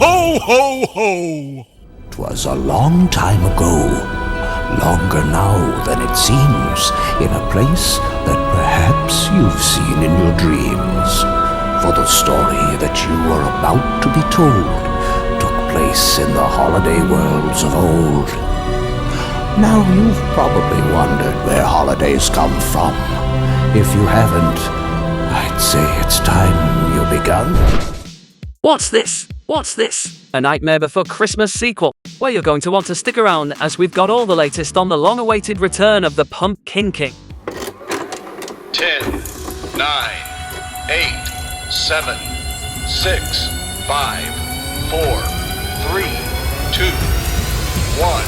Ho, ho, ho! 'Twas a long time ago, longer now than it seems, in a place that perhaps you've seen in your dreams. For the story that you are about to be told took place in the holiday worlds of old. Now you've probably wondered where holidays come from. If you haven't, I'd say it's time you begun. What's this? What's this? A Nightmare Before Christmas sequel, where you're going to want to stick around as we've got all the latest on the long-awaited return of the Pumpkin King. 10, 9, 8, 7, 6, 5, 4, 3, 2, 1.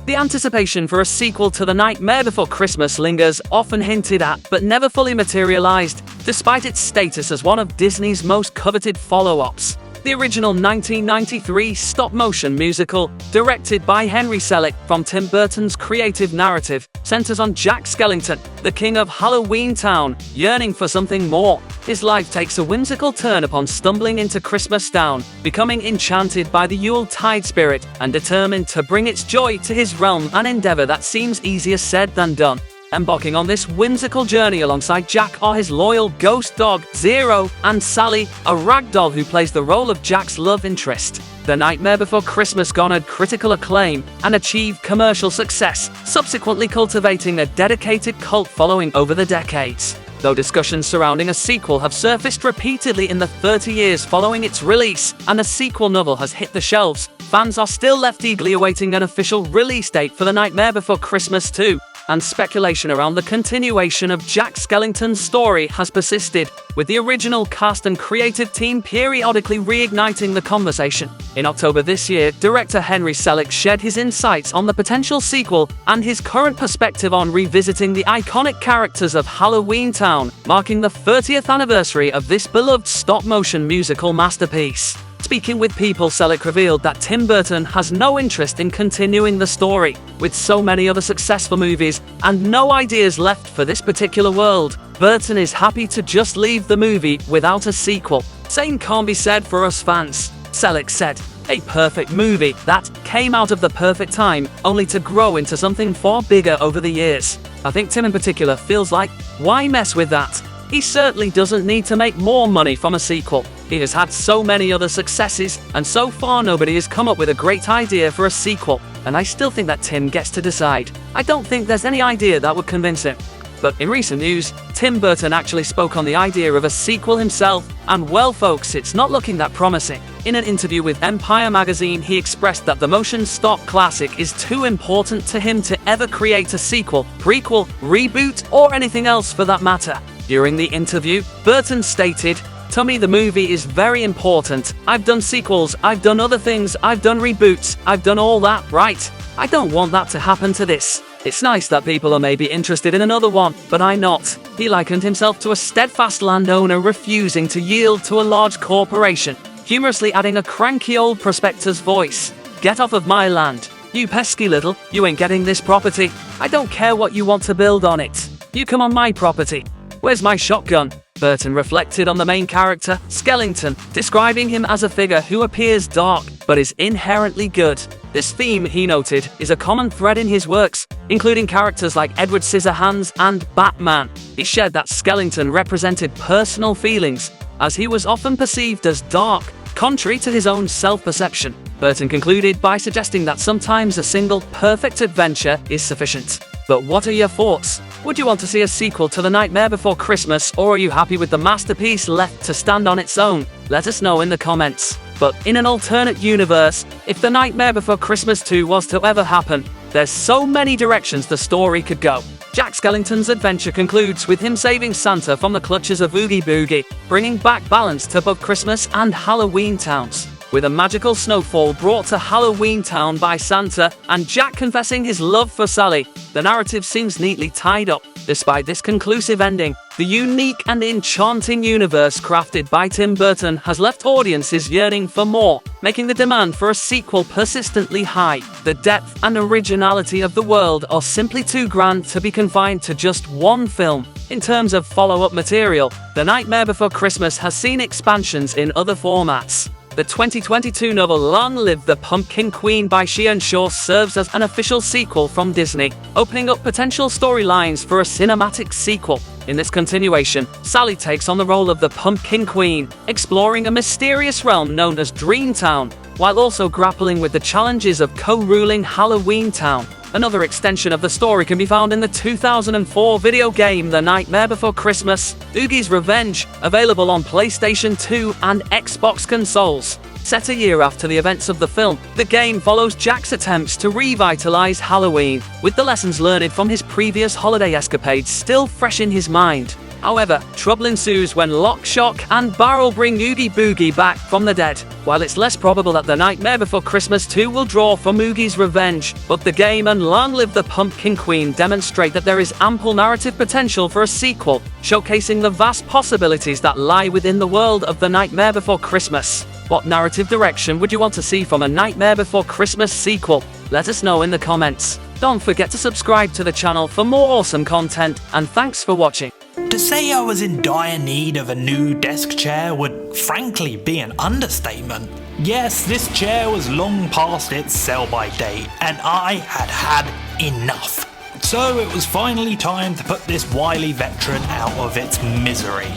The anticipation for a sequel to The Nightmare Before Christmas lingers, often hinted at but never fully materialized, despite its status as one of Disney's most coveted follow-ups. The original 1993 stop-motion musical, directed by Henry Selick from Tim Burton's creative narrative, centers on Jack Skellington, the king of Halloween Town, yearning for something more. His life takes a whimsical turn upon stumbling into Christmas Town, becoming enchanted by the Yuletide spirit and determined to bring its joy to his realm, an endeavor that seems easier said than done. Embarking on this whimsical journey alongside Jack are his loyal ghost dog, Zero, and Sally, a ragdoll who plays the role of Jack's love interest. The Nightmare Before Christmas garnered critical acclaim and achieved commercial success, subsequently cultivating a dedicated cult following over the decades. Though discussions surrounding a sequel have surfaced repeatedly in the 30 years following its release, and the sequel novel has hit the shelves, fans are still left eagerly awaiting an official release date for The Nightmare Before Christmas 2. And speculation around the continuation of Jack Skellington's story has persisted, with the original cast and creative team periodically reigniting the conversation. In October this year, director Henry Selick shared his insights on the potential sequel and his current perspective on revisiting the iconic characters of Halloween Town, marking the 30th anniversary of this beloved stop-motion musical masterpiece. Speaking with People, Selick revealed that Tim Burton has no interest in continuing the story. With so many other successful movies and no ideas left for this particular world, Burton is happy to just leave the movie without a sequel. Same can't be said for us fans. Selick said, "A perfect movie that came out of the perfect time, only to grow into something far bigger over the years. I think Tim in particular feels like, why mess with that? He certainly doesn't need to make more money from a sequel. He has had so many other successes, and so far nobody has come up with a great idea for a sequel. And I still think that Tim gets to decide. I don't think there's any idea that would convince him." But in recent news, Tim Burton actually spoke on the idea of a sequel himself, and well folks, it's not looking that promising. In an interview with Empire magazine, he expressed that the motion stop classic is too important to him to ever create a sequel, prequel, reboot, or anything else for that matter. During the interview, Burton stated, "To me, the movie is very important. I've done sequels, I've done other things, I've done reboots, I've done all that, right? I don't want that to happen to this. It's nice that people are maybe interested in another one, but I'm not." He likened himself to a steadfast landowner refusing to yield to a large corporation, humorously adding a cranky old prospector's voice. "Get off of my land. You pesky little, you ain't getting this property. I don't care what you want to build on it. You come on my property. Where's my shotgun?" Burton reflected on the main character, Skellington, describing him as a figure who appears dark, but is inherently good. This theme, he noted, is a common thread in his works, including characters like Edward Scissorhands and Batman. He shared that Skellington represented personal feelings, as he was often perceived as dark, contrary to his own self-perception. Burton concluded by suggesting that sometimes a single perfect adventure is sufficient. But what are your thoughts? Would you want to see a sequel to The Nightmare Before Christmas, or are you happy with the masterpiece left to stand on its own? Let us know in the comments. But in an alternate universe, if The Nightmare Before Christmas 2 was to ever happen, there's so many directions the story could go. Jack Skellington's adventure concludes with him saving Santa from the clutches of Oogie Boogie, bringing back balance to both Christmas and Halloween towns. With a magical snowfall brought to Halloween Town by Santa, and Jack confessing his love for Sally, the narrative seems neatly tied up. Despite this conclusive ending, the unique and enchanting universe crafted by Tim Burton has left audiences yearning for more, making the demand for a sequel persistently high. The depth and originality of the world are simply too grand to be confined to just one film. In terms of follow-up material, The Nightmare Before Christmas has seen expansions in other formats. The 2022 novel Long Live the Pumpkin Queen by Shion Shaw serves as an official sequel from Disney, opening up potential storylines for a cinematic sequel. In this continuation, Sally takes on the role of the Pumpkin Queen, exploring a mysterious realm known as Dreamtown, while also grappling with the challenges of co-ruling Halloween Town. Another extension of the story can be found in the 2004 video game The Nightmare Before Christmas, Oogie's Revenge, available on PlayStation 2 and Xbox consoles. Set a year after the events of the film, the game follows Jack's attempts to revitalize Halloween, with the lessons learned from his previous holiday escapades still fresh in his mind. However, trouble ensues when Lock, Shock, and Barrel bring Oogie Boogie back from the dead. While it's less probable that The Nightmare Before Christmas 2 will draw from Oogie's Revenge, but the game and Long Live the Pumpkin Queen demonstrate that there is ample narrative potential for a sequel, showcasing the vast possibilities that lie within the world of The Nightmare Before Christmas. What narrative direction would you want to see from a Nightmare Before Christmas sequel? Let us know in the comments. Don't forget to subscribe to the channel for more awesome content, and thanks for watching. To say I was in dire need of a new desk chair would frankly be an understatement. Yes, this chair was long past its sell-by date, and I had had enough. So it was finally time to put this wily veteran out of its misery.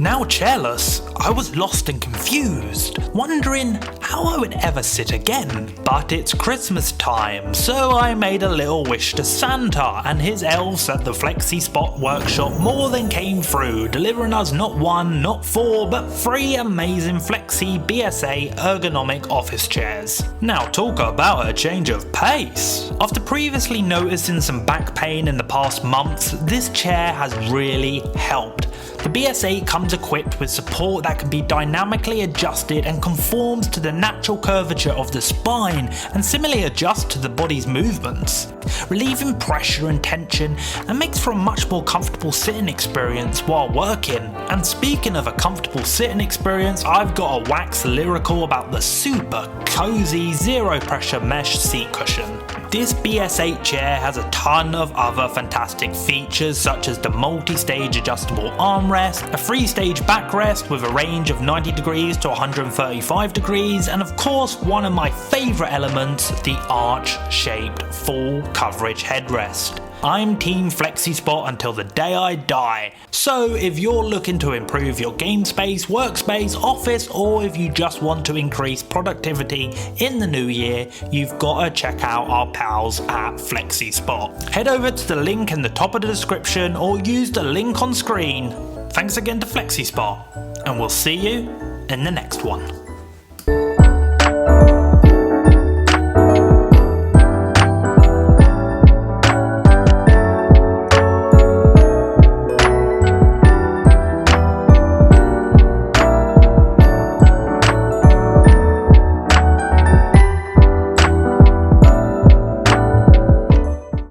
Now chairless, I was lost and confused, wondering how I would ever sit again. But it's Christmas time, so I made a little wish to Santa, and his elves at the Flexi Spot workshop more than came through, delivering us not one, not four, but 3 amazing Flexi BSA ergonomic office chairs. Now talk about a change of pace. After previously noticing some back pain in the past months, this chair has really helped. The BSA comes equipped with support that can be dynamically adjusted and conforms to the natural curvature of the spine and similarly adjusts to the body's movements, relieving pressure and tension and makes for a much more comfortable sitting experience while working. And speaking of a comfortable sitting experience, I've got to wax lyrical about the super cozy zero pressure mesh seat cushion. This BS8 chair has a ton of other fantastic features such as the multi-stage adjustable armrest, a 3-stage backrest with a range of 90 degrees to 135 degrees, and of course one of my favourite elements, the arch-shaped full coverage headrest. I'm Team FlexiSpot until the day I die, so if you're looking to improve your game space, workspace, office, or if you just want to increase productivity in the new year, you've got to check out our pals at FlexiSpot. Head over to the link in the top of the description or use the link on screen. Thanks again to FlexiSpot, and we'll see you in the next one.